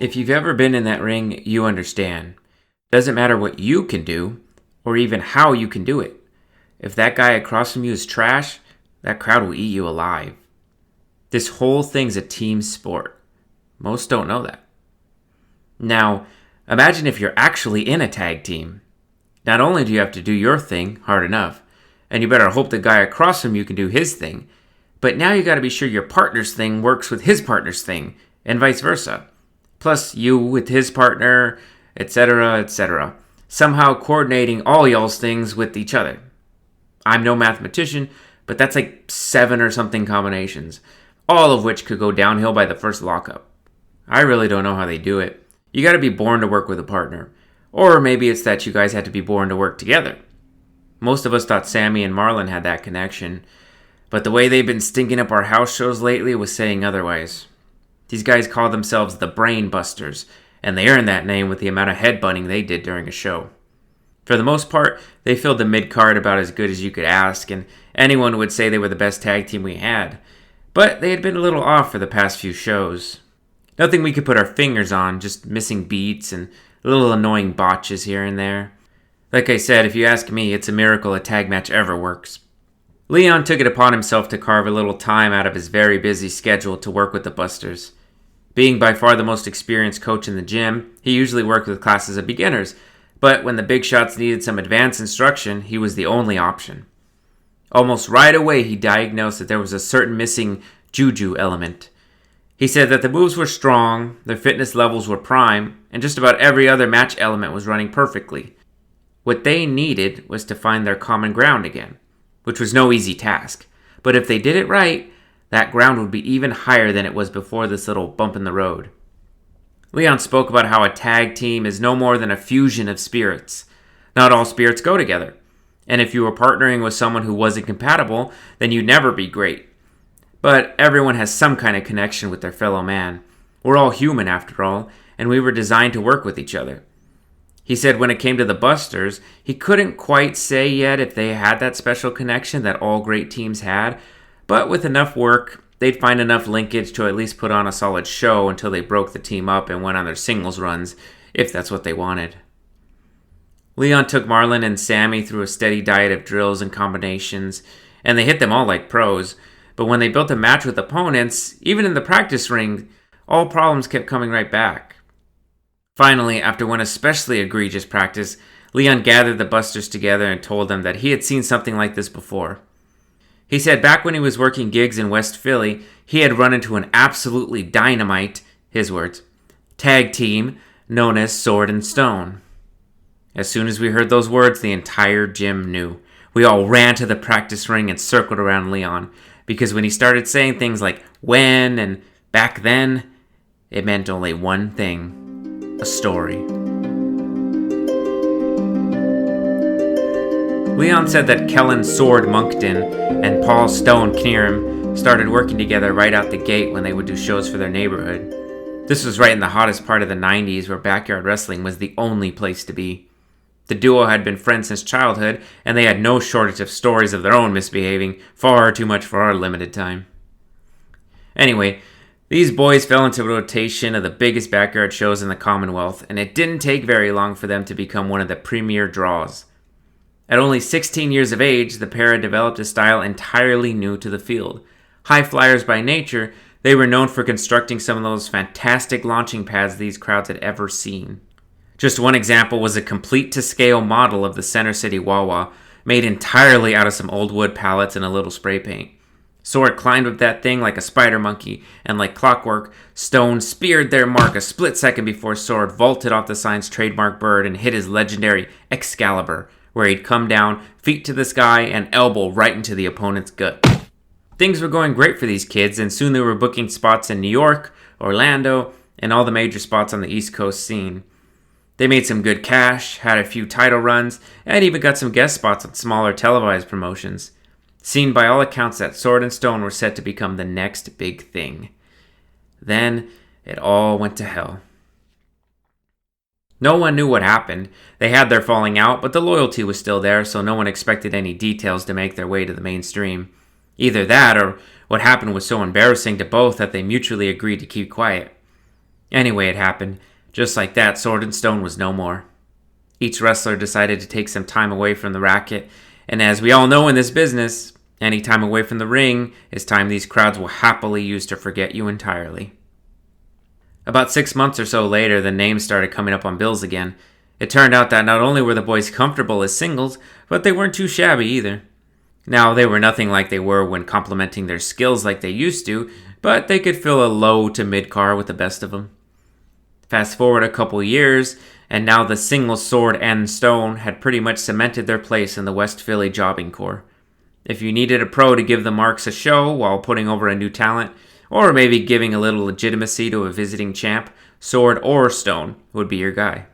If you've ever been in that ring, you understand. Doesn't matter what you can do, or even how you can do it. If that guy across from you is trash, that crowd will eat you alive. This whole thing's a team sport. Most don't know that. Now, imagine if you're actually in a tag team. Not only do you have to do your thing hard enough, and you better hope the guy across from you can do his thing, but now you gotta be sure your partner's thing works with his partner's thing, and vice versa. Plus you with his partner, etc., etc. Somehow coordinating all y'all's things with each other. I'm no mathematician, but that's like 7 or something combinations, all of which could go downhill by the first lockup. I really don't know how they do it. You gotta be born to work with a partner. Or maybe it's that you guys had to be born to work together. Most of us thought Sammy and Marlon had that connection, but the way they've been stinking up our house shows lately was saying otherwise. These guys call themselves the Brain Busters, and they earned that name with the amount of headbutting they did during a show. For the most part, they filled the mid-card about as good as you could ask, and anyone would say they were the best tag team we had. But they had been a little off for the past few shows. Nothing we could put our fingers on, just missing beats and little annoying botches here and there. Like I said, if you ask me, it's a miracle a tag match ever works. Lyon took it upon himself to carve a little time out of his very busy schedule to work with the Busters. Being by far the most experienced coach in the gym, he usually worked with classes of beginners, but when the big shots needed some advanced instruction, he was the only option. Almost right away, he diagnosed that there was a certain missing juju element. He said that the moves were strong, their fitness levels were prime, and just about every other match element was running perfectly. What they needed was to find their common ground again, which was no easy task. But if they did it right, that ground would be even higher than it was before this little bump in the road. Lyon spoke about how a tag team is no more than a fusion of spirits. Not all spirits go together. And if you were partnering with someone who wasn't compatible, then you'd never be great. But everyone has some kind of connection with their fellow man. We're all human after all, and we were designed to work with each other. He said when it came to the Busters, he couldn't quite say yet if they had that special connection that all great teams had, but with enough work, they'd find enough linkage to at least put on a solid show until they broke the team up and went on their singles runs, if that's what they wanted. Lyon took Marlon and Sammy through a steady diet of drills and combinations, and they hit them all like pros, but when they built a match with opponents, even in the practice ring, all problems kept coming right back. Finally, after one especially egregious practice, Lyon gathered the Busters together and told them that he had seen something like this before. He said back when he was working gigs in West Philly, he had run into an absolutely dynamite, his words, tag team known as Sword and Stone. As soon as we heard those words, the entire gym knew. We all ran to the practice ring and circled around Lyon, because when he started saying things like when and back then, it meant only one thing, a story. Lyon said that Kellen Sword Moncton and Paul Stone Knierim started working together right out the gate when they would do shows for their neighborhood. This was right in the hottest part of the 90s where backyard wrestling was the only place to be. The duo had been friends since childhood, and they had no shortage of stories of their own misbehaving, far too much for our limited time. Anyway, these boys fell into a rotation of the biggest backyard shows in the Commonwealth, and it didn't take very long for them to become one of the premier draws. At only 16 years of age, the pair had developed a style entirely new to the field. High flyers by nature, they were known for constructing some of those fantastic launching pads these crowds had ever seen. Just one example was a complete-to-scale model of the Center City Wawa, made entirely out of some old wood pallets and a little spray paint. Sword climbed up that thing like a spider monkey, and like clockwork, Stone speared their mark a split second before Sword vaulted off the sign's trademark bird and hit his legendary Excalibur, where he'd come down, feet to the sky, and elbow right into the opponent's gut. Things were going great for these kids, and soon they were booking spots in New York, Orlando, and all the major spots on the East Coast scene. They made some good cash, had a few title runs, and even got some guest spots on smaller televised promotions. Seemed by all accounts that Sword and Stone were set to become the next big thing. Then it all went to hell. No one knew what happened. They had their falling out, but the loyalty was still there, so no one expected any details to make their way to the mainstream. Either that, or what happened was so embarrassing to both that they mutually agreed to keep quiet. Anyway, it happened. Just like that, Sword and Stone was no more. Each wrestler decided to take some time away from the racket, and as we all know in this business, any time away from the ring is time these crowds will happily use to forget you entirely. About 6 months or so later, the names started coming up on bills again. It turned out that not only were the boys comfortable as singles, but they weren't too shabby either. Now, they were nothing like they were when complementing their skills like they used to, but they could fill a low to mid car with the best of them. Fast forward a couple years, and now the singles Sword and Stone had pretty much cemented their place in the West Philly jobbing corps. If you needed a pro to give the marks a show while putting over a new talent, or maybe giving a little legitimacy to a visiting champ, Sword or Stone would be your guy.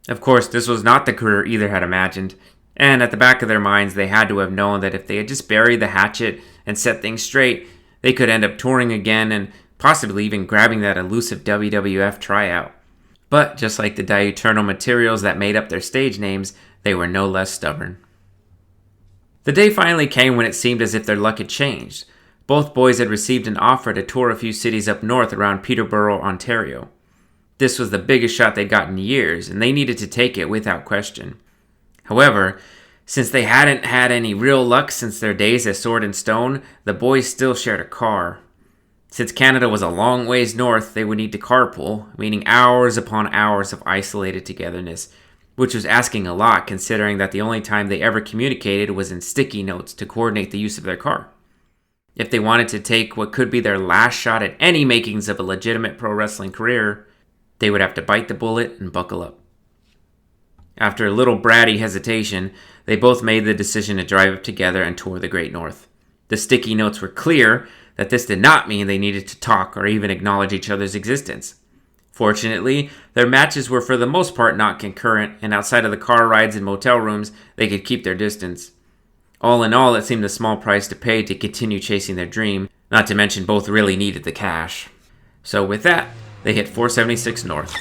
Of course, this was not the career either had imagined, and at the back of their minds they had to have known that if they had just buried the hatchet and set things straight, they could end up touring again and possibly even grabbing that elusive WWF tryout. But just like the diuturnal materials that made up their stage names, they were no less stubborn. The day finally came when it seemed as if their luck had changed. Both boys had received an offer to tour a few cities up north around Peterborough, Ontario. This was the biggest shot they'd gotten in years, and they needed to take it without question. However, since they hadn't had any real luck since their days as Sword and Stone, the boys still shared a car. Since Canada was a long ways north, they would need to carpool, meaning hours upon hours of isolated togetherness, which was asking a lot considering that the only time they ever communicated was in sticky notes to coordinate the use of their car. If they wanted to take what could be their last shot at any makings of a legitimate pro wrestling career, they would have to bite the bullet and buckle up. After a little bratty hesitation, they both made the decision to drive up together and tour the Great North. The sticky notes were clear that this did not mean they needed to talk or even acknowledge each other's existence. Fortunately, their matches were for the most part not concurrent, and outside of the car rides and motel rooms, they could keep their distance. All in all, it seemed a small price to pay to continue chasing their dream, not to mention both really needed the cash. So with that, they hit 476 North.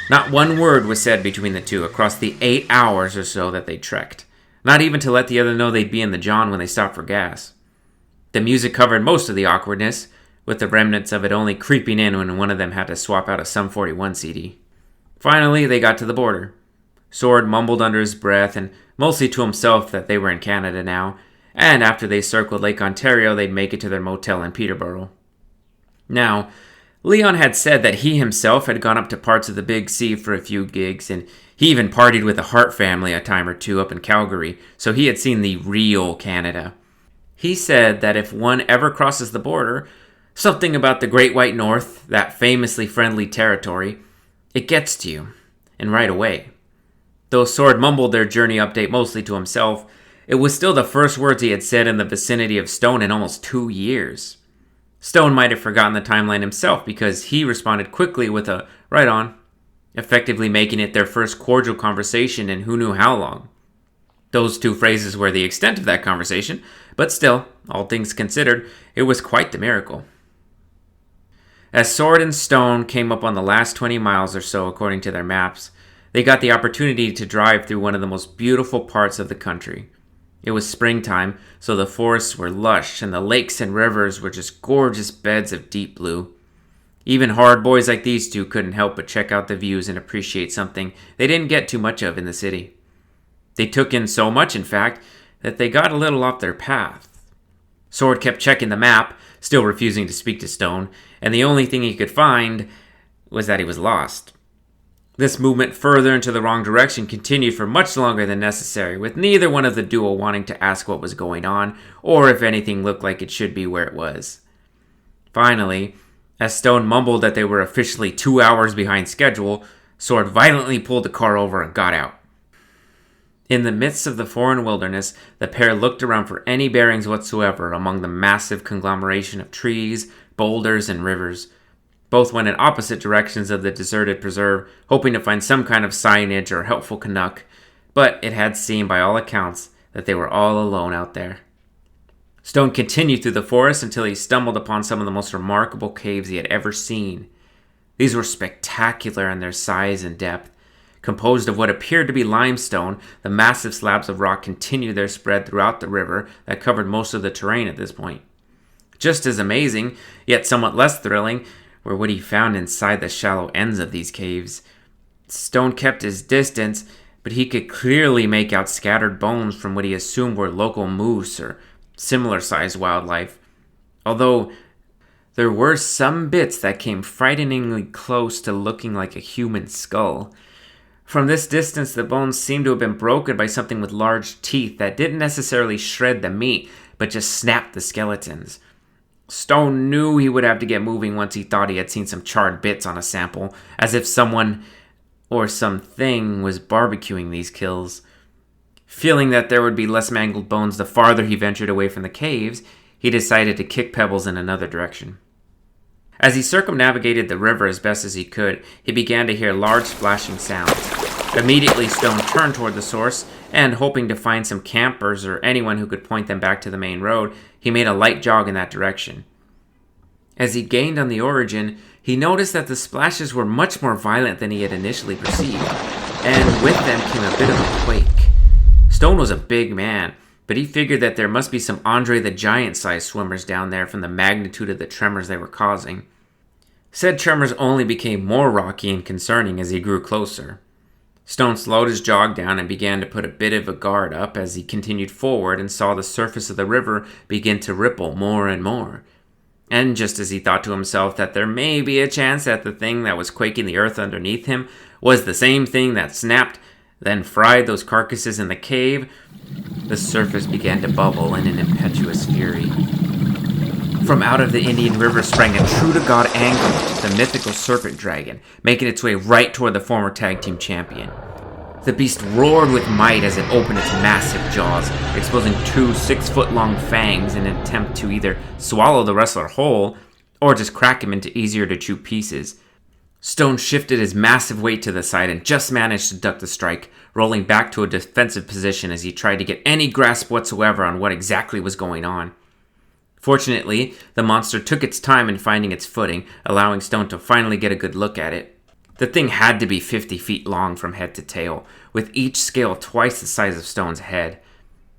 Not one word was said between the two across the 8 hours or so that they trekked, not even to let the other know they'd be in the John when they stopped for gas. The music covered most of the awkwardness, with the remnants of it only creeping in when one of them had to swap out a Sum 41 CD. Finally, they got to the border. Sword mumbled under his breath and mostly to himself that they were in Canada now, and after they circled Lake Ontario, they'd make it to their motel in Peterborough. Now, Lyon had said that he himself had gone up to parts of the Big C for a few gigs, and he even partied with the Hart family a time or two up in Calgary, so he had seen the real Canada. He said that if one ever crosses the border, something about the Great White North, that famously friendly territory, it gets to you, and right away. Though Sword mumbled their journey update mostly to himself, it was still the first words he had said in the vicinity of Stone in almost 2 years. Stone might have forgotten the timeline himself because he responded quickly with a right on, effectively making it their first cordial conversation in who knew how long. Those two phrases were the extent of that conversation, but still, all things considered, it was quite the miracle. As Sword and Stone came up on the last 20 miles or so according to their maps, they got the opportunity to drive through one of the most beautiful parts of the country. It was springtime, so the forests were lush and the lakes and rivers were just gorgeous beds of deep blue. Even hard boys like these two couldn't help but check out the views and appreciate something they didn't get too much of in the city. They took in so much, in fact, that they got a little off their path. Sword kept checking the map, still refusing to speak to Stone, and the only thing he could find was that he was lost. This movement further into the wrong direction continued for much longer than necessary, with neither one of the duo wanting to ask what was going on, or if anything looked like it should be where it was. Finally, as Stone mumbled that they were officially 2 hours behind schedule, Sword violently pulled the car over and got out. In the midst of the foreign wilderness, the pair looked around for any bearings whatsoever among the massive conglomeration of trees, boulders, and rivers. Both went in opposite directions of the deserted preserve, hoping to find some kind of signage or helpful Canuck, but it had seemed by all accounts that they were all alone out there. Stone continued through the forest until he stumbled upon some of the most remarkable caves he had ever seen. These were spectacular in their size and depth. Composed of what appeared to be limestone, the massive slabs of rock continued their spread throughout the river that covered most of the terrain at this point. Just as amazing, yet somewhat less thrilling, were what he found inside the shallow ends of these caves. Stone kept his distance, but he could clearly make out scattered bones from what he assumed were local moose or similar-sized wildlife, although there were some bits that came frighteningly close to looking like a human skull. From this distance, the bones seemed to have been broken by something with large teeth that didn't necessarily shred the meat, but just snapped the skeletons. Stone knew he would have to get moving once he thought he had seen some charred bits on a sample, as if someone or something was barbecuing these kills. Feeling that there would be less mangled bones the farther he ventured away from the caves, he decided to kick pebbles in another direction. As he circumnavigated the river as best as he could, he began to hear large splashing sounds. Immediately, Stone turned toward the source, and hoping to find some campers or anyone who could point them back to the main road, he made a light jog in that direction. As he gained on the origin, he noticed that the splashes were much more violent than he had initially perceived, and with them came a bit of a quake. Stone was a big man, but he figured that there must be some Andre the Giant-sized swimmers down there from the magnitude of the tremors they were causing. Said tremors only became more rocky and concerning as he grew closer. Stone slowed his jog down and began to put a bit of a guard up as he continued forward and saw the surface of the river begin to ripple more and more. And just as he thought to himself that there may be a chance that the thing that was quaking the earth underneath him was the same thing that snapped, then fried those carcasses in the cave, the surface began to bubble in an impetuous fury. From out of the Indian River sprang a true-to-God angler, the mythical serpent dragon, making its way right toward the former tag team champion. The beast roared with might as it opened its massive jaws, exposing 2 6-foot-long fangs in an attempt to either swallow the wrestler whole or just crack him into easier-to-chew pieces. Stone shifted his massive weight to the side and just managed to duck the strike, rolling back to a defensive position as he tried to get any grasp whatsoever on what exactly was going on. Fortunately, the monster took its time in finding its footing, allowing Stone to finally get a good look at it. The thing had to be 50 feet long from head to tail, with each scale twice the size of Stone's head.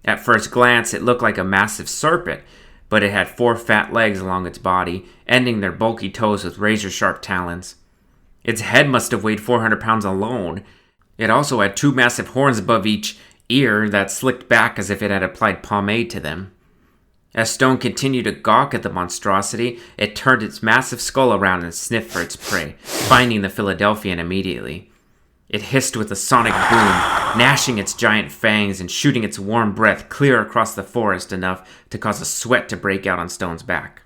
At first glance, it looked like a massive serpent, but it had 4 fat legs along its body, ending their bulky toes with razor-sharp talons. Its head must have weighed 400 pounds alone. It also had 2 massive horns above each ear that slicked back as if it had applied pomade to them. As Stone continued to gawk at the monstrosity, it turned its massive skull around and sniffed for its prey, finding the Philadelphian immediately. It hissed with a sonic boom, gnashing its giant fangs and shooting its warm breath clear across the forest enough to cause a sweat to break out on Stone's back.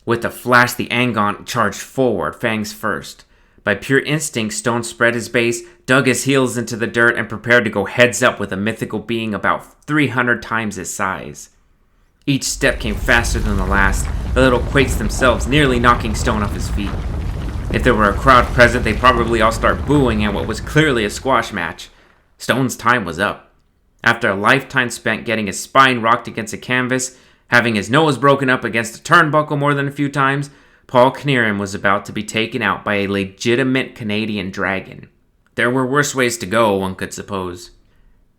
With a flash, the Angaunt charged forward, fangs first. By pure instinct, Stone spread his base, dug his heels into the dirt, and prepared to go heads up with a mythical being about 300 times his size. Each step came faster than the last, the little quakes themselves nearly knocking Stone off his feet. If there were a crowd present, they'd probably all start booing at what was clearly a squash match. Stone's time was up. After a lifetime spent getting his spine rocked against a canvas, having his nose broken up against a turnbuckle more than a few times, Paul Knierim was about to be taken out by a legitimate Canadian dragon. There were worse ways to go, one could suppose.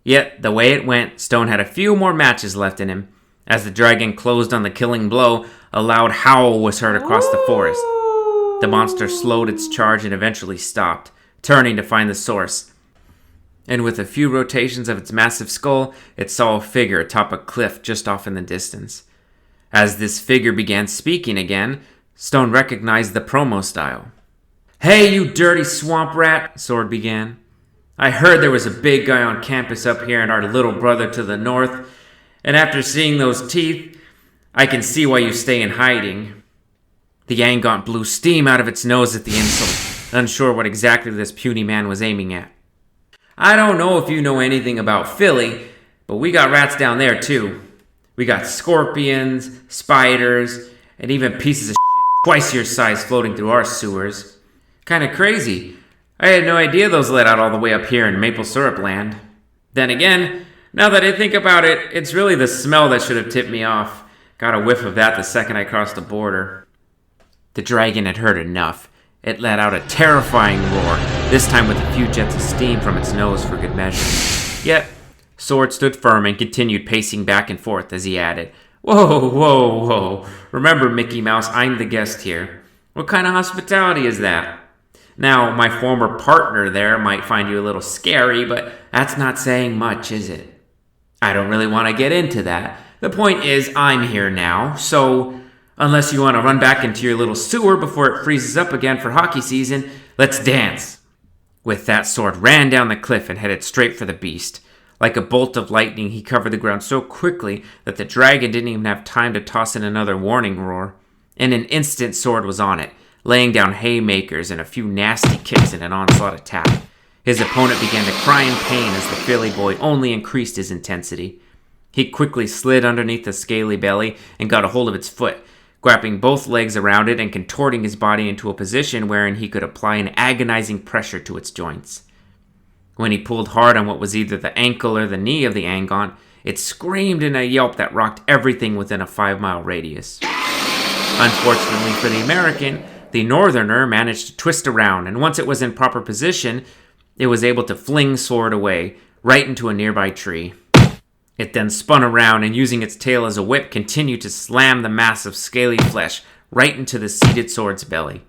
Yet, the way it went, Stone had a few more matches left in him. As the dragon closed on the killing blow, a loud howl was heard across the forest. The monster slowed its charge and eventually stopped, turning to find the source. And with a few rotations of its massive skull, it saw a figure atop a cliff just off in the distance. As this figure began speaking again, Stone recognized the promo style. "Hey, you dirty swamp rat," Sword began. "I heard there was a big guy on campus up here and our little brother to the north, and after seeing those teeth, I can see why you stay in hiding." The Angaunt blew steam out of its nose at the insult, unsure what exactly this puny man was aiming at. "I don't know if you know anything about Philly, but we got rats down there too. We got scorpions, spiders, and even pieces of twice your size floating through our sewers. Kinda crazy. I had no idea those let out all the way up here in maple syrup land. Then again, Now that I think about it, it's really the smell that should have tipped me off. Got a whiff of that the second I crossed the border. The dragon had heard enough. It let out a terrifying roar, this time with a few jets of steam from its nose for good measure. Yet, Sword stood firm and continued pacing back and forth as he added, "Whoa, whoa, whoa. Remember, Mickey Mouse, I'm the guest here. What kind of hospitality is that? Now, my former partner there might find you a little scary, but that's not saying much, is it? I don't really want to get into that. The point is, I'm here now, so unless you want to run back into your little sewer before it freezes up again for hockey season, let's dance." With that, Sword ran down the cliff and headed straight for the beast. Like a bolt of lightning, he covered the ground so quickly that the dragon didn't even have time to toss in another warning roar. In an instant, Sword was on it, laying down haymakers and a few nasty kicks in an onslaught attack. His opponent began to cry in pain as the Philly boy only increased his intensity. He quickly slid underneath the scaly belly and got a hold of its foot, grabbing both legs around it and contorting his body into a position wherein he could apply an agonizing pressure to its joints. When he pulled hard on what was either the ankle or the knee of the Angaunt, it screamed in a yelp that rocked everything within a 5-mile radius. Unfortunately for the American, the Northerner managed to twist around, and once it was in proper position, it was able to fling Sword away, right into a nearby tree. It then spun around and, using its tail as a whip, continued to slam the mass of scaly flesh right into the seated Sword's belly.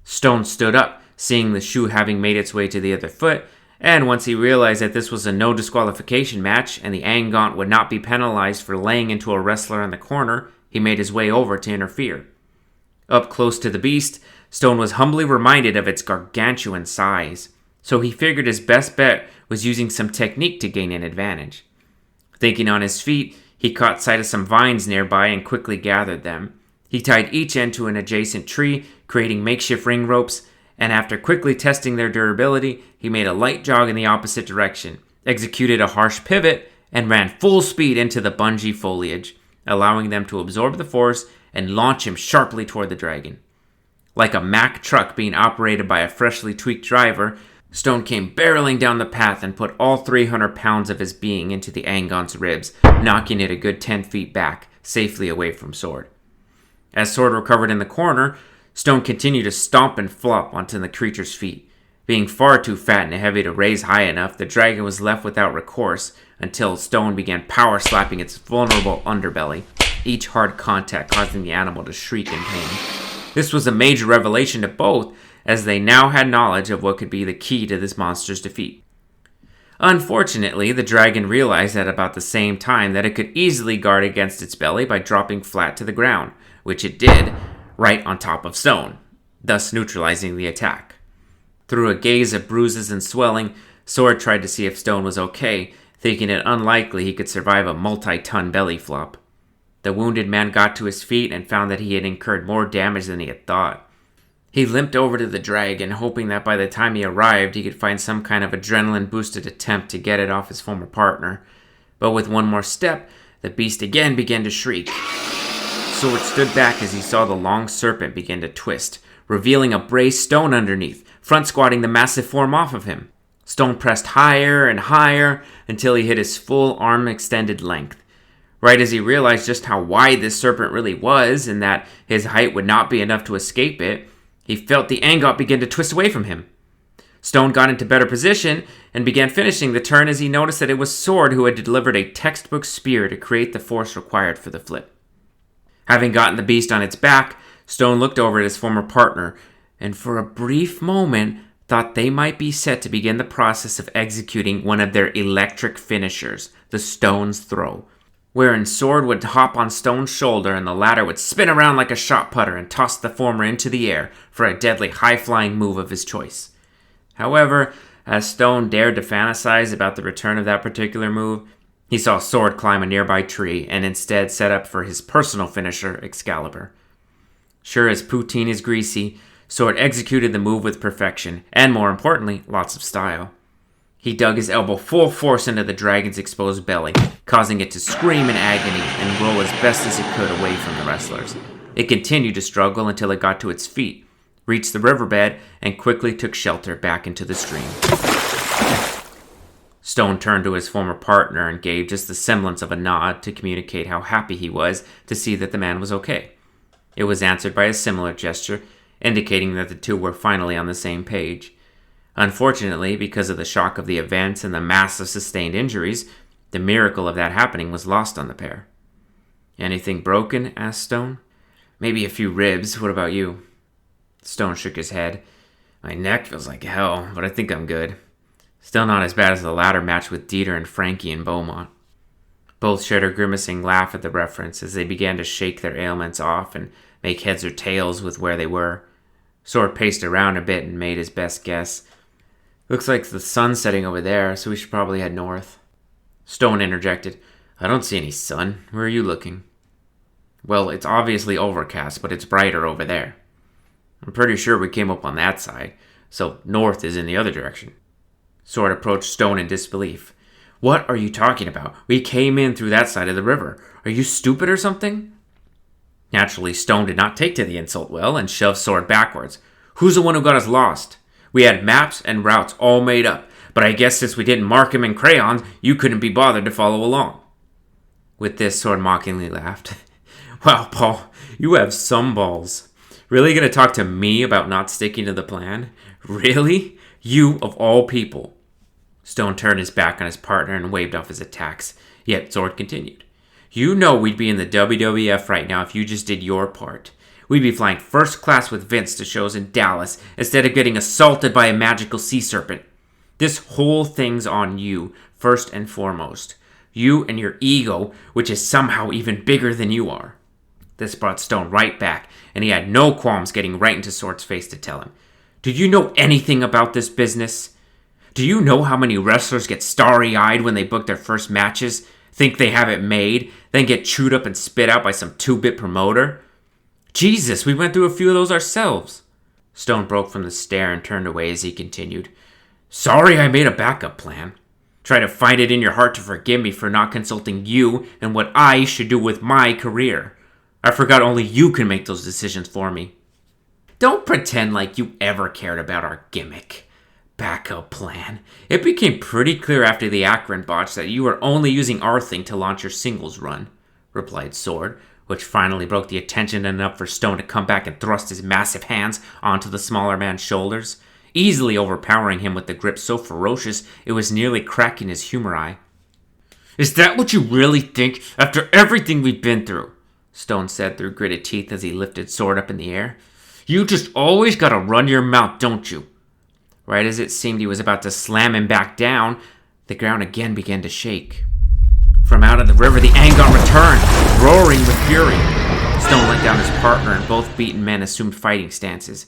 Stone stood up, seeing the shoe having made its way to the other foot, and once he realized that this was a no disqualification match and the Angaunt would not be penalized for laying into a wrestler in the corner, he made his way over to interfere. Up close to the beast, Stone was humbly reminded of its gargantuan size, so he figured his best bet was using some technique to gain an advantage. Thinking on his feet, he caught sight of some vines nearby and quickly gathered them. He tied each end to an adjacent tree, creating makeshift ring ropes, and after quickly testing their durability, he made a light jog in the opposite direction, executed a harsh pivot, and ran full speed into the bungee foliage, allowing them to absorb the force and launch him sharply toward the dragon. Like a Mack truck being operated by a freshly tweaked driver, Stone came barreling down the path and put all 300 pounds of his being into the Angaunt's ribs, knocking it a good 10 feet back, safely away from Sword. As Sword recovered in the corner, Stone continued to stomp and flop onto the creature's feet. Being far too fat and heavy to raise high enough, the dragon was left without recourse until Stone began power slapping its vulnerable underbelly, each hard contact causing the animal to shriek in pain. This was a major revelation to both, as they now had knowledge of what could be the key to this monster's defeat. Unfortunately, the dragon realized at about the same time that it could easily guard against its belly by dropping flat to the ground, which it did, right on top of Stone, thus neutralizing the attack. Through a gaze of bruises and swelling, Sword tried to see if Stone was okay, thinking it unlikely he could survive a multi-ton belly flop. The wounded man got to his feet and found that he had incurred more damage than he had thought. He limped over to the dragon, hoping that by the time he arrived, he could find some kind of adrenaline-boosted attempt to get it off his former partner. But with one more step, the beast again began to shriek. Sword stood back as he saw the long serpent begin to twist, revealing a braced Stone underneath, front-squatting the massive form off of him. Stone pressed higher and higher until he hit his full arm-extended length. Right as he realized just how wide this serpent really was and that his height would not be enough to escape it, he felt the Angaunt begin to twist away from him. Stone got into better position and began finishing the turn as he noticed that it was Sword who had delivered a textbook spear to create the force required for the flip. Having gotten the beast on its back, Stone looked over at his former partner and for a brief moment thought they might be set to begin the process of executing one of their electric finishers, the Stone's Throw, wherein Sword would hop on Stone's shoulder and the latter would spin around like a shot putter and toss the former into the air for a deadly high-flying move of his choice. However, as Stone dared to fantasize about the return of that particular move, he saw Sword climb a nearby tree and instead set up for his personal finisher, Excalibur. Sure as poutine is greasy, Sword executed the move with perfection, and more importantly, lots of style. He dug his elbow full force into the dragon's exposed belly, causing it to scream in agony and roll as best as it could away from the wrestlers. It continued to struggle until it got to its feet, reached the riverbed, and quickly took shelter back into the stream. Stone turned to his former partner and gave just the semblance of a nod to communicate how happy he was to see that the man was okay. It was answered by a similar gesture, indicating that the two were finally on the same page. Unfortunately, because of the shock of the events and the massive sustained injuries, the miracle of that happening was lost on the pair. "Anything broken?" asked Stone. "Maybe a few ribs. What about you?" Stone shook his head. "My neck feels like hell, but I think I'm good. Still not as bad as the ladder match with Dieter and Frankie in Beaumont." Both shared a grimacing laugh at the reference as they began to shake their ailments off and make heads or tails with where they were. Sword paced around a bit and made his best guess. "Looks like the sun's setting over there, so we should probably head north." Stone interjected. "I don't see any sun. Where are you looking?" "Well, it's obviously overcast, but it's brighter over there. I'm pretty sure we came up on that side, so north is in the other direction." Sword approached Stone in disbelief. "What are you talking about? We came in through that side of the river. Are you stupid or something?" Naturally, Stone did not take to the insult well and shoved Sword backwards. "Who's the one who got us lost? We had maps and routes all made up, but I guess since we didn't mark them in crayons, you couldn't be bothered to follow along." With this, Sword mockingly laughed. "Wow, Paul, you have some balls. Really gonna talk to me about not sticking to the plan? Really? You of all people?" Stone turned his back on his partner and waved off his attacks, yet Sword continued. "You know we'd be in the WWF right now if you just did your part. We'd be flying first class with Vince to shows in Dallas instead of getting assaulted by a magical sea serpent. This whole thing's on you, first and foremost. You and your ego, which is somehow even bigger than you are." This brought Stone right back, and he had no qualms getting right into Sword's face to tell him. "Do you know anything about this business? Do you know how many wrestlers get starry-eyed when they book their first matches, think they have it made, then get chewed up and spit out by some two-bit promoter? Jesus, we went through a few of those ourselves." Stone broke from the stare and turned away as he continued. "Sorry I made a backup plan. Try to find it in your heart to forgive me for not consulting you and what I should do with my career. I forgot only you can make those decisions for me. Don't pretend like you ever cared about our gimmick. Backup plan. It became pretty clear after the Akron botch that you were only using our thing to launch your singles run," replied Sword, which finally broke the attention enough for Stone to come back and thrust his massive hands onto the smaller man's shoulders, easily overpowering him with the grip so ferocious it was nearly cracking his humor eye. "Is that what you really think after everything we've been through?" Stone said through gritted teeth as he lifted Sword up in the air. "You just always gotta run your mouth, don't you?" Right as it seemed he was about to slam him back down, the ground again began to shake. From out of the river, the Angon returned, roaring with fury. Stone let down his partner, and both beaten men assumed fighting stances.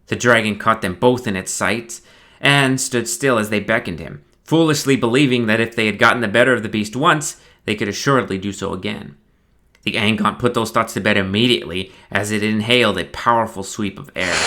The dragon caught them both in its sights, and stood still as they beckoned him, foolishly believing that if they had gotten the better of the beast once, they could assuredly do so again. The Angon put those thoughts to bed immediately as it inhaled a powerful sweep of air.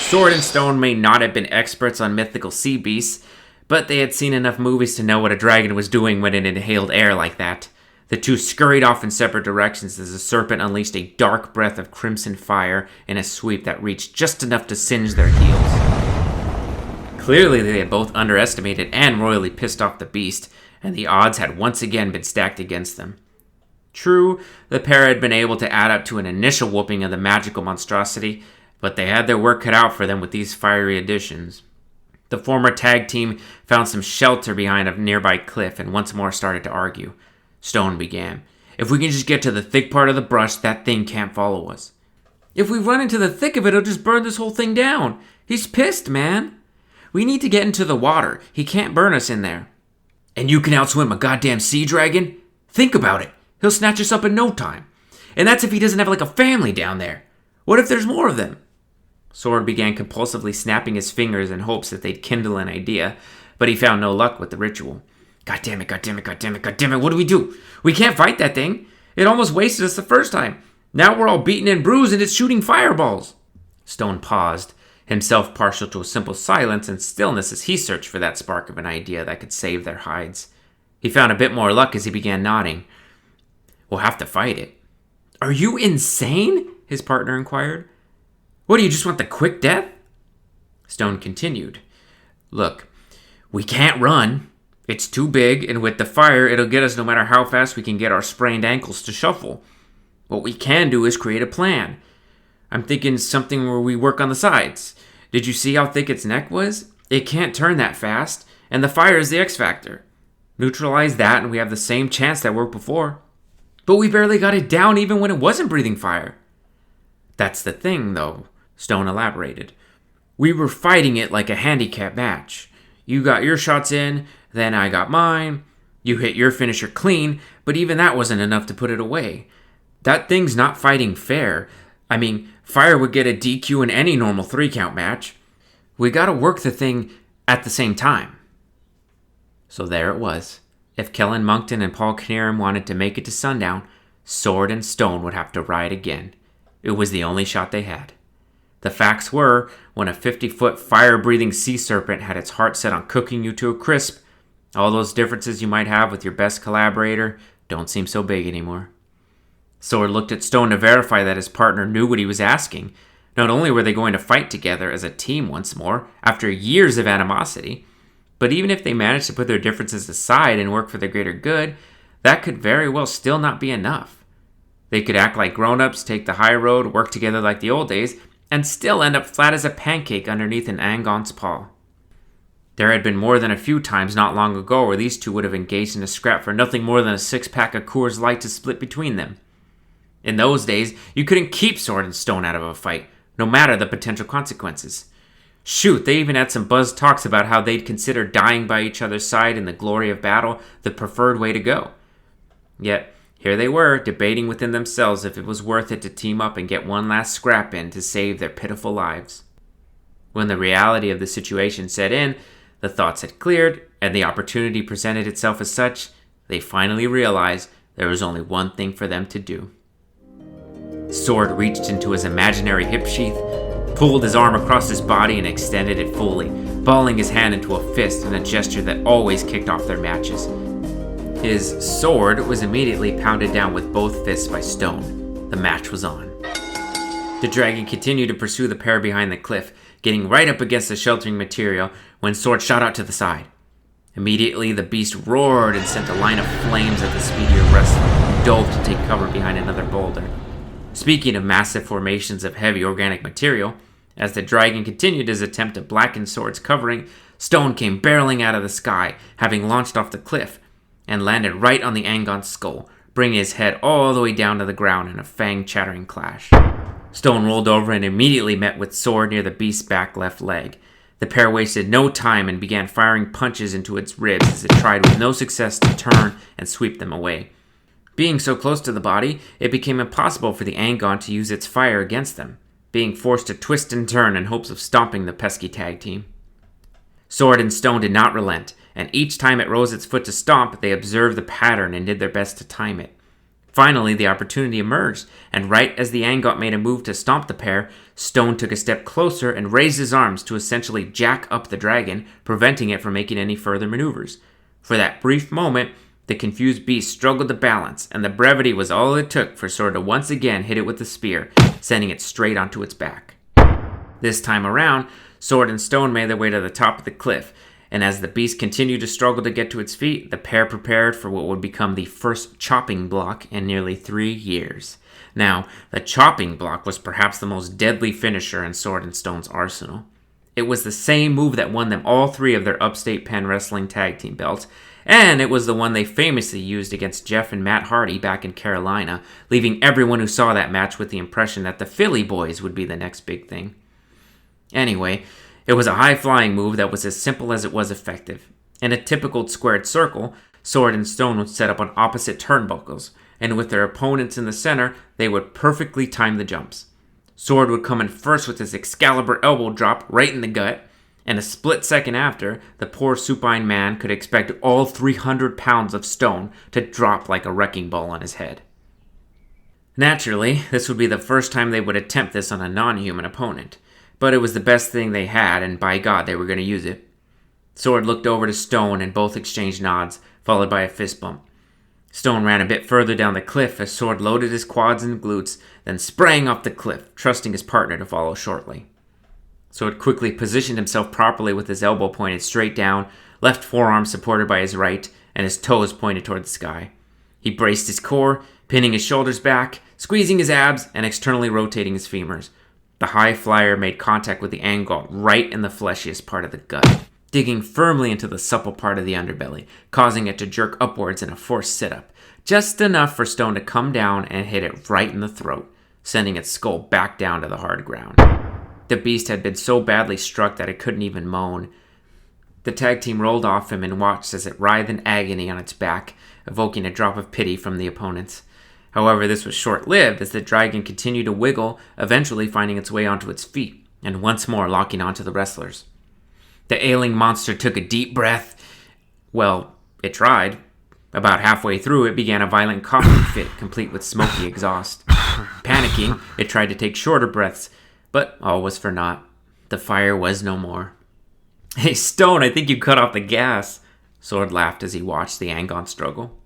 Sword and Stone may not have been experts on mythical sea beasts, but they had seen enough movies to know what a dragon was doing when it inhaled air like that. The two scurried off in separate directions as the serpent unleashed a dark breath of crimson fire in a sweep that reached just enough to singe their heels. Clearly they had both underestimated and royally pissed off the beast, and the odds had once again been stacked against them. True, the pair had been able to add up to an initial whooping of the magical monstrosity, but they had their work cut out for them with these fiery additions. The former tag team found some shelter behind a nearby cliff and once more started to argue. Stone began. "If we can just get to the thick part of the brush, that thing can't follow us." "If we run into the thick of it, it'll just burn this whole thing down. He's pissed, man. We need to get into the water. He can't burn us in there." "And you can outswim a goddamn sea dragon? Think about it. He'll snatch us up in no time. And that's if he doesn't have like a family down there. What if there's more of them?" Sword began compulsively snapping his fingers in hopes that they'd kindle an idea, but he found no luck with the ritual. God damn it, what do we do? We can't fight that thing. It almost wasted us the first time. Now we're all beaten and bruised and it's shooting fireballs." Stone paused, himself partial to a simple silence and stillness as he searched for that spark of an idea that could save their hides. He found a bit more luck as he began nodding. "We'll have to fight it." "Are you insane?" his partner inquired. "What, do you just want the quick death?" Stone continued. "Look, we can't run. It's too big, and with the fire, it'll get us no matter how fast we can get our sprained ankles to shuffle. What we can do is create a plan. I'm thinking something where we work on the sides. Did you see how thick its neck was? It can't turn that fast, and the fire is the X factor. Neutralize that, and we have the same chance that worked before. But we barely got it down even when it wasn't breathing fire. That's the thing, though, Stone elaborated. We were fighting it like a handicap match. You got your shots in, then I got mine. You hit your finisher clean, but even that wasn't enough to put it away. That thing's not fighting fair. I mean, fire would get a DQ in any normal 3-count match. We gotta work the thing at the same time. So there it was. If Kellen Monkton and Paul Knierim wanted to make it to sundown, Sword and Stone would have to ride again. It was the only shot they had. The facts were, when a 50-foot fire-breathing sea serpent had its heart set on cooking you to a crisp, all those differences you might have with your best collaborator don't seem so big anymore. Sword looked at Stone to verify that his partner knew what he was asking. Not only were they going to fight together as a team once more, after years of animosity, but even if they managed to put their differences aside and work for the greater good, that could very well still not be enough. They could act like grown-ups, take the high road, work together like the old days, and still end up flat as a pancake underneath an Angon's paw. There had been more than a few times not long ago where these two would have engaged in a scrap for nothing more than a 6-pack of Coors Light to split between them. In those days, you couldn't keep Sword and Stone out of a fight, no matter the potential consequences. Shoot, they even had some buzz talks about how they'd consider dying by each other's side in the glory of battle the preferred way to go. Yet, here they were, debating within themselves if it was worth it to team up and get one last scrap in to save their pitiful lives. When the reality of the situation set in, the thoughts had cleared, and the opportunity presented itself as such, they finally realized there was only one thing for them to do. Sword reached into his imaginary hip sheath, pulled his arm across his body and extended it fully, balling his hand into a fist in a gesture that always kicked off their matches. His sword was immediately pounded down with both fists by Stone. The match was on. The dragon continued to pursue the pair behind the cliff, getting right up against the sheltering material when Sword shot out to the side. Immediately, the beast roared and sent a line of flames at the speedier wrestler, who dove to take cover behind another boulder. Speaking of massive formations of heavy organic material, as the dragon continued his attempt to blacken Sword's covering, Stone came barreling out of the sky, having launched off the cliff, and landed right on the Angon's skull, bringing his head all the way down to the ground in a fang-chattering clash. Stone rolled over and immediately met with Sword near the beast's back left leg. The pair wasted no time and began firing punches into its ribs as it tried with no success to turn and sweep them away. Being so close to the body, it became impossible for the Angon to use its fire against them, being forced to twist and turn in hopes of stomping the pesky tag team. Sword and Stone did not relent, and each time it rose its foot to stomp, they observed the pattern and did their best to time it. Finally, the opportunity emerged, and right as the Angon made a move to stomp the pair, Stone took a step closer and raised his arms to essentially jack up the dragon, preventing it from making any further maneuvers. For that brief moment, the confused beast struggled to balance, and the brevity was all it took for Sword to once again hit it with the spear, sending it straight onto its back. This time around, Sword and Stone made their way to the top of the cliff, and as the beast continued to struggle to get to its feet, the pair prepared for what would become the first chopping block in nearly 3 years. Now, the chopping block was perhaps the most deadly finisher in Sword and Stone's arsenal. It was the same move that won them all 3 of their Upstate Penn Wrestling Tag Team belts, and it was the one they famously used against Jeff and Matt Hardy back in Carolina, leaving everyone who saw that match with the impression that the Philly Boys would be the next big thing. Anyway, it was a high-flying move that was as simple as it was effective. In a typical squared circle, Sword and Stone would set up on opposite turnbuckles, and with their opponents in the center, they would perfectly time the jumps. Sword would come in first with his Excalibur elbow drop right in the gut, and a split second after, the poor supine man could expect all 300 pounds of Stone to drop like a wrecking ball on his head. Naturally, this would be the first time they would attempt this on a non-human opponent, but it was the best thing they had, and by God, they were going to use it. Sword looked over to Stone, and both exchanged nods, followed by a fist bump. Stone ran a bit further down the cliff as Sword loaded his quads and glutes, then sprang off the cliff, trusting his partner to follow shortly. Sword quickly positioned himself properly with his elbow pointed straight down, left forearm supported by his right, and his toes pointed toward the sky. He braced his core, pinning his shoulders back, squeezing his abs, and externally rotating his femurs. The high flyer made contact with the angle right in the fleshiest part of the gut, digging firmly into the supple part of the underbelly, causing it to jerk upwards in a forced sit-up, just enough for Stone to come down and hit it right in the throat, sending its skull back down to the hard ground. The beast had been so badly struck that it couldn't even moan. The tag team rolled off him and watched as it writhed in agony on its back, evoking a drop of pity from the opponents. However, this was short-lived as the dragon continued to wiggle, eventually finding its way onto its feet, and once more locking onto the wrestlers. The ailing monster took a deep breath. Well, it tried. About halfway through, it began a violent coughing fit, complete with smoky exhaust. Panicking, it tried to take shorter breaths, but all was for naught. The fire was no more. "Hey, Stone, I think you cut off the gas," Sword laughed as he watched the Angon struggle.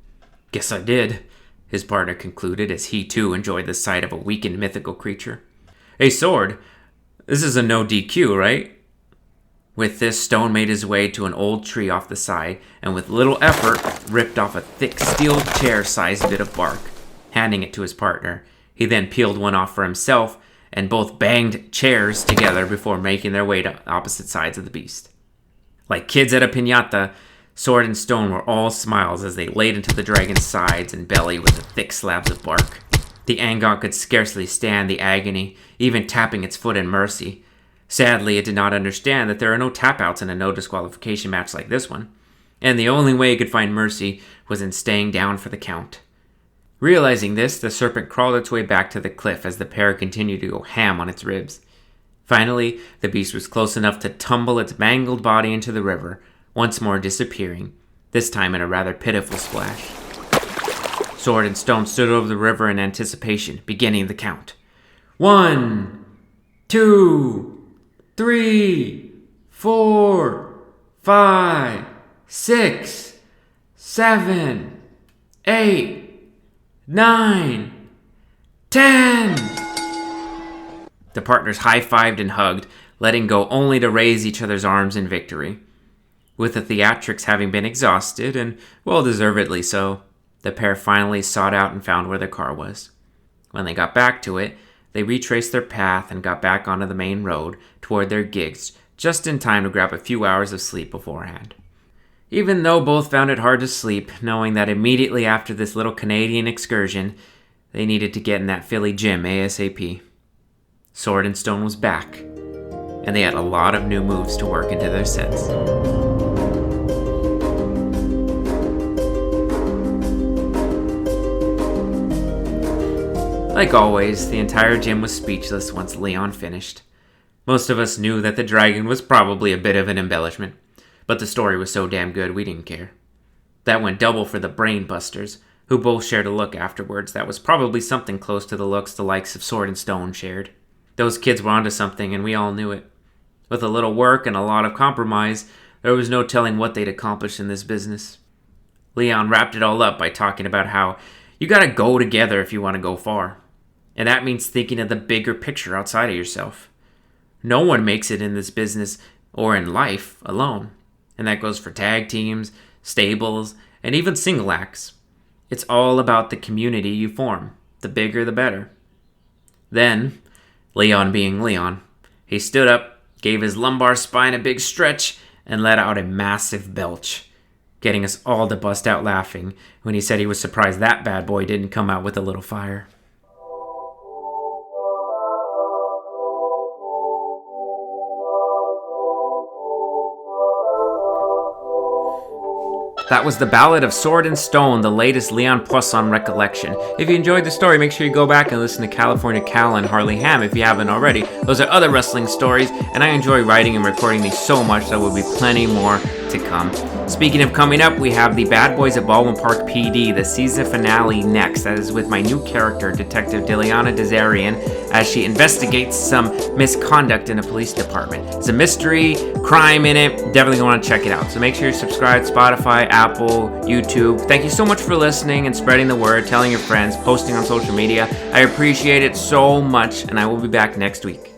"Guess I did," his partner concluded as he too enjoyed the sight of a weakened mythical creature. "Hey, Sword, this is a no DQ, right?" With this, Stone made his way to an old tree off the side and with little effort ripped off a thick steel chair-sized bit of bark, handing it to his partner. He then peeled one off for himself and both banged chairs together before making their way to opposite sides of the beast. Like kids at a piñata, Sword and Stone were all smiles as they laid into the dragon's sides and belly with the thick slabs of bark. The Angon could scarcely stand the agony, even tapping its foot in mercy. Sadly, it did not understand that there are no tap-outs in a no-disqualification match like this one, and the only way it could find mercy was in staying down for the count. Realizing this, the serpent crawled its way back to the cliff as the pair continued to go ham on its ribs. Finally, the beast was close enough to tumble its mangled body into the river, once more disappearing, this time in a rather pitiful splash. Sword and Stone stood over the river in anticipation, beginning the count. 1, 2, 3, 4, 5, 6, 7, 8, 9, 10! The partners high-fived and hugged, letting go only to raise each other's arms in victory. With the theatrics having been exhausted, and well-deservedly so, the pair finally sought out and found where their car was. When they got back to it, they retraced their path and got back onto the main road toward their gigs, just in time to grab a few hours of sleep beforehand. Even though both found it hard to sleep, knowing that immediately after this little Canadian excursion, they needed to get in that Philly gym ASAP. Sword and Stone was back, and they had a lot of new moves to work into their sets. Like always, the entire gym was speechless once Lyon finished. Most of us knew that the dragon was probably a bit of an embellishment, but the story was so damn good we didn't care. That went double for the Brain Busters, who both shared a look afterwards that was probably something close to the looks the likes of Sword and Stone shared. Those kids were onto something and we all knew it. With a little work and a lot of compromise, there was no telling what they'd accomplish in this business. Lyon wrapped it all up by talking about how you gotta go together if you want to go far. And that means thinking of the bigger picture outside of yourself. No one makes it in this business or in life alone. And that goes for tag teams, stables, and even single acts. It's all about the community you form. The bigger, the better. Then, Lyon being Lyon, he stood up, gave his lumbar spine a big stretch, and let out a massive belch, getting us all to bust out laughing when he said he was surprised that bad boy didn't come out with a little fire. That was the Ballad of Sword and Stone, the latest Lyon Plus on Recollection. If you enjoyed the story, make sure you go back and listen to California Cal and Harley Ham if you haven't already. Those are other wrestling stories, and I enjoy writing and recording these so much there will be plenty more to come. Speaking of coming up, we have the Bad Boys at Baldwin Park PD, the season finale next. That is with my new character, Detective Diliana Desarian, as she investigates some misconduct in a police department. It's a mystery, crime in it. Definitely going to want to check it out. So make sure you subscribe, Spotify, Apple, YouTube. Thank you so much for listening and spreading the word, telling your friends, posting on social media. I appreciate it so much, and I will be back next week.